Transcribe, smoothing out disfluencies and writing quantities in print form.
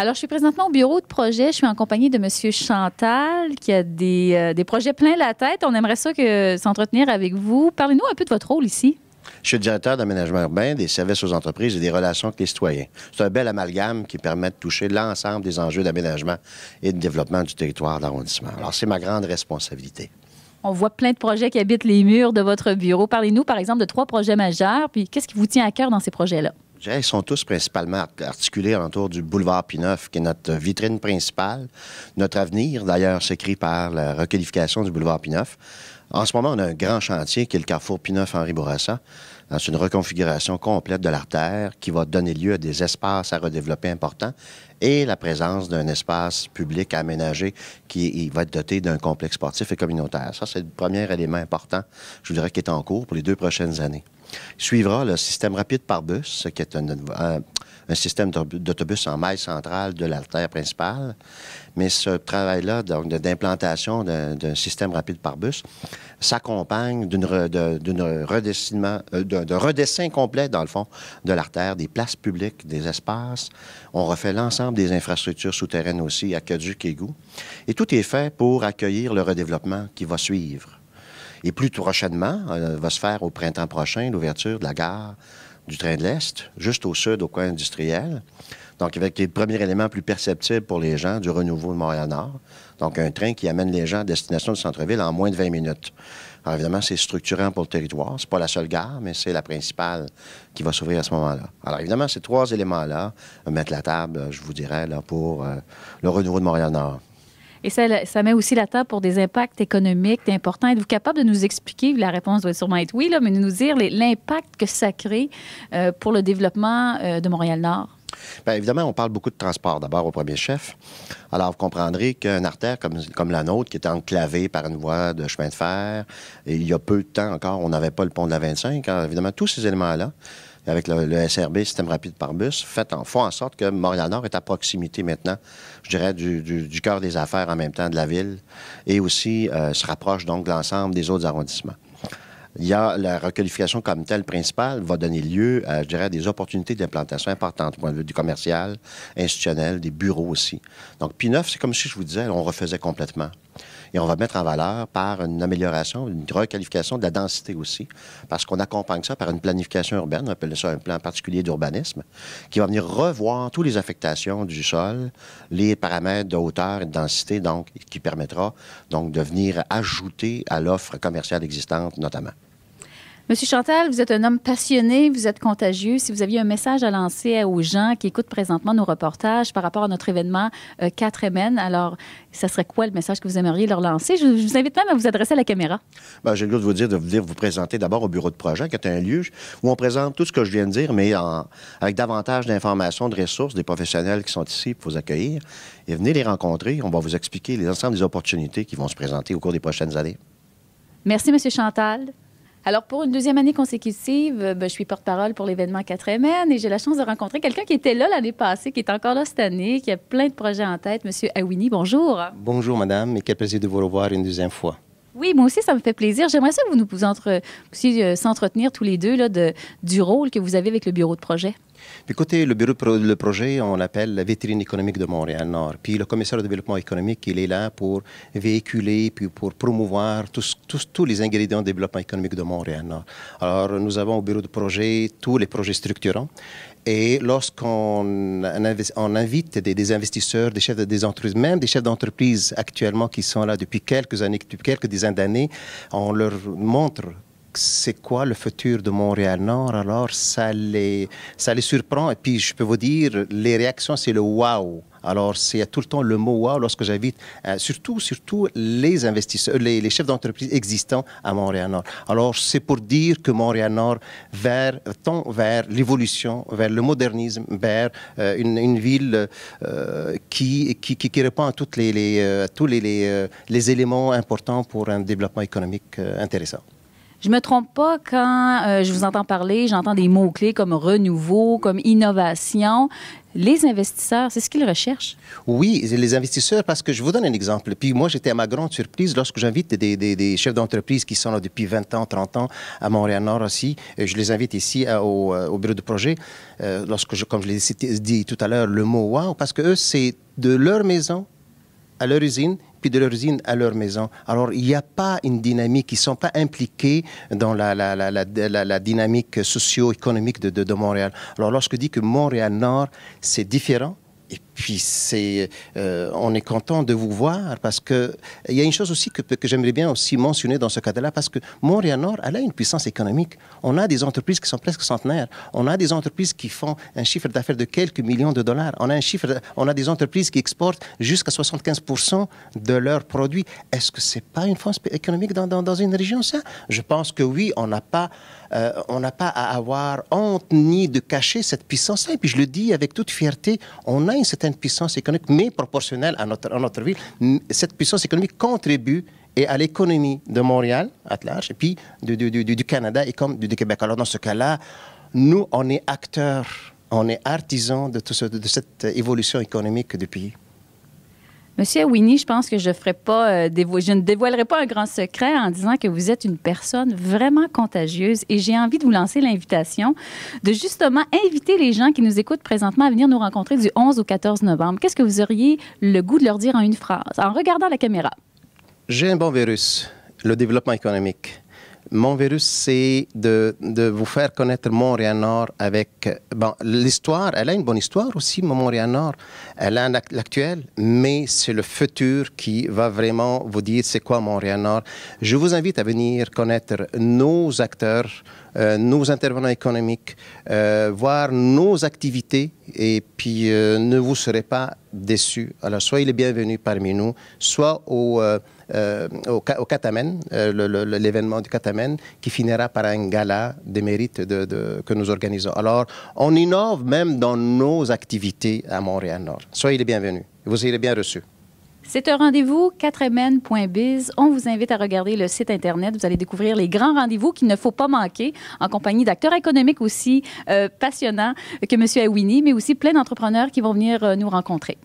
Alors, je suis présentement au bureau de projet. Je suis en compagnie de M. Chantal qui a des projets plein la tête. On aimerait ça s'entretenir avec vous. Parlez-nous un peu de votre rôle ici. Je suis le directeur d'aménagement urbain, des services aux entreprises et des relations avec les citoyens. C'est un bel amalgame qui permet de toucher l'ensemble des enjeux d'aménagement et de développement du territoire d'arrondissement. Alors, c'est ma grande responsabilité. On voit plein de projets qui habitent les murs de votre bureau. Parlez-nous, par exemple, de 3 projets majeurs. Puis, qu'est-ce qui vous tient à cœur dans ces projets-là? Je dirais qu'ils sont tous principalement articulés autour du boulevard Pineuf, qui est notre vitrine principale. Notre avenir, d'ailleurs, s'écrit par la requalification du boulevard Pineuf. En ce moment, on a un grand chantier qui est le carrefour Pineuf-Henri Bourassa. C'est une reconfiguration complète de l'artère qui va donner lieu à des espaces à redévelopper importants et la présence d'un espace public aménagé qui va être doté d'un complexe sportif et communautaire. Ça, c'est le premier élément important, je vous dirais, qui est en cours pour les 2 prochaines années. Il suivra le système rapide par bus, qui est un système d'autobus en maille centrale de l'artère principale. Mais ce travail-là, donc d'implantation d'un système rapide par bus, s'accompagne d'un redessin complet, dans le fond, de l'artère, des places publiques, des espaces. On refait l'ensemble des infrastructures souterraines aussi, aqueducs et égouts. Et tout est fait pour accueillir le redéveloppement qui va suivre. Et plus prochainement, va se faire au printemps prochain l'ouverture de la gare du train de l'Est, juste au sud, au coin industriel. Donc, avec les premiers éléments plus perceptibles pour les gens du renouveau de Montréal-Nord. Donc, un train qui amène les gens à destination du centre-ville en moins de 20 minutes. Alors, évidemment, c'est structurant pour le territoire. C'est pas la seule gare, mais c'est la principale qui va s'ouvrir à ce moment-là. Alors, évidemment, ces 3 éléments-là mettent la table, je vous dirais, là, pour le renouveau de Montréal-Nord. Et ça met aussi la table pour des impacts économiques importants. Êtes-vous capable de nous expliquer, la réponse doit sûrement être oui, là, mais de nous dire l'impact que ça crée pour le développement de Montréal-Nord? Bien, évidemment, on parle beaucoup de transport, d'abord au premier chef. Alors, vous comprendrez qu'une artère comme la nôtre, qui est enclavée par une voie de chemin de fer, et il y a peu de temps encore, on n'avait pas le pont de la 25. Alors, évidemment, tous ces éléments-là, avec le SRB, Système rapide par bus, font en sorte que Montréal-Nord est à proximité maintenant, je dirais, du cœur des affaires en même temps de la ville, et aussi se rapproche donc de l'ensemble des autres arrondissements. Il y a la requalification comme telle principale va donner lieu à, je dirais, à des opportunités d'implantation importantes au point de vue du commercial, institutionnel, des bureaux aussi. Donc, P9, c'est comme si je vous disais, on refaisait complètement. Et on va mettre en valeur par une amélioration, une requalification de la densité aussi, parce qu'on accompagne ça par une planification urbaine, on appelle ça un plan particulier d'urbanisme, qui va venir revoir toutes les affectations du sol, les paramètres de hauteur et de densité, donc, qui permettra donc de venir ajouter à l'offre commerciale existante, notamment. Monsieur Chantal, vous êtes un homme passionné, vous êtes contagieux. Si vous aviez un message à lancer aux gens qui écoutent présentement nos reportages par rapport à notre événement 4MN, alors, ça serait quoi le message que vous aimeriez leur lancer? Je vous invite même à vous adresser à la caméra. Bien, j'ai le goût de vous dire, vous présenter d'abord au bureau de projet, qui est un lieu où on présente tout ce que je viens de dire, mais avec davantage d'informations, de ressources, des professionnels qui sont ici pour vous accueillir. Et venez les rencontrer. On va vous expliquer l'ensemble des opportunités qui vont se présenter au cours des prochaines années. Merci, Monsieur Chantal. Alors, pour une 2e année consécutive, je suis porte-parole pour l'événement 4MN et j'ai la chance de rencontrer quelqu'un qui était là l'année passée, qui est encore là cette année, qui a plein de projets en tête. Monsieur Awini, bonjour. Bonjour, madame, et quel plaisir de vous revoir une 2e fois. Oui, moi aussi, ça me fait plaisir. J'aimerais ça que vous nous puissiez s'entretenir tous les deux là, du rôle que vous avez avec le bureau de projet. Écoutez, le projet, on l'appelle la vitrine économique de Montréal-Nord. Puis le commissaire au développement économique, il est là pour véhiculer, puis pour promouvoir tous les ingrédients de développement économique de Montréal-Nord. Alors, nous avons au bureau de projet tous les projets structurants. Et lorsqu'on invite des investisseurs, des entreprises, même des chefs d'entreprise actuellement qui sont là depuis quelques années, depuis quelques dizaines d'années, on leur montre c'est quoi le futur de Montréal-Nord. Alors, ça les surprend. Et puis, je peux vous dire, les réactions, c'est le « wow ». Alors, c'est tout le temps le mot « wow » lorsque j'invite surtout les investisseurs, les chefs d'entreprise existants à Montréal-Nord. Alors, c'est pour dire que Montréal-Nord tend vers l'évolution, vers le modernisme, vers une ville qui répond à tous les éléments importants pour un développement économique intéressant. Je me trompe pas quand je vous entends parler, j'entends des mots-clés comme renouveau, comme innovation. Les investisseurs, c'est ce qu'ils recherchent? Oui, les investisseurs, parce que je vous donne un exemple. Puis moi, j'étais à ma grande surprise lorsque j'invite des chefs d'entreprise qui sont là depuis 20 ans, 30 ans à Montréal-Nord aussi. Je les invite ici au bureau de projet. Comme je l'ai dit tout à l'heure, le mot « wow », parce que eux, c'est de leur maison à leur usine, puis de leur usine à leur maison. Alors, il n'y a pas une dynamique, ils ne sont pas impliqués dans la dynamique socio-économique de Montréal. Alors, lorsque je dis que Montréal-Nord, c'est différent, et puis, on est content de vous voir parce qu'il y a une chose aussi que j'aimerais bien aussi mentionner dans ce cadre-là, parce que Montréal-Nord, elle a une puissance économique. On a des entreprises qui sont presque centenaires. On a des entreprises qui font un chiffre d'affaires de quelques millions de dollars. On a des entreprises qui exportent jusqu'à 75% de leurs produits. Est-ce que ce n'est pas une force économique dans une région, ça? Je pense que oui, on n'a pas à avoir honte ni de cacher cette puissance-là. Et puis, je le dis avec toute fierté, on a une certaine puissance économique, mais proportionnelle à notre ville. Cette puissance économique contribue à l'économie de Montréal, à large, et puis du Canada et comme du Québec. Alors, dans ce cas-là, nous, on est acteurs, on est artisans de cette évolution économique du pays. Monsieur Awini, je pense que je ne dévoilerai pas un grand secret en disant que vous êtes une personne vraiment contagieuse et j'ai envie de vous lancer l'invitation de justement inviter les gens qui nous écoutent présentement à venir nous rencontrer du 11 au 14 novembre. Qu'est-ce que vous auriez le goût de leur dire en une phrase, en regardant la caméra? J'ai un bon virus, le développement économique. Mon virus, c'est de vous faire connaître Montréal-Nord avec... Bon, l'histoire, elle a une bonne histoire aussi, Montréal-Nord. Elle a l'actuel, mais c'est le futur qui va vraiment vous dire c'est quoi Montréal-Nord. Je vous invite à venir connaître nos acteurs, nos intervenants économiques, voir nos activités et puis ne vous serez pas déçus. Alors, soyez les bienvenus parmi nous, soit au Catamen, l'événement du Catamen, qui finira par un gala des mérites que nous organisons. Alors, on innove même dans nos activités à Montréal-Nord. Soyez les bienvenus. Vous serez bien reçus. C'est un rendez-vous 4mn.biz. On vous invite à regarder le site Internet. Vous allez découvrir les grands rendez-vous qu'il ne faut pas manquer en compagnie d'acteurs économiques aussi passionnants que M. Awini, mais aussi plein d'entrepreneurs qui vont venir nous rencontrer.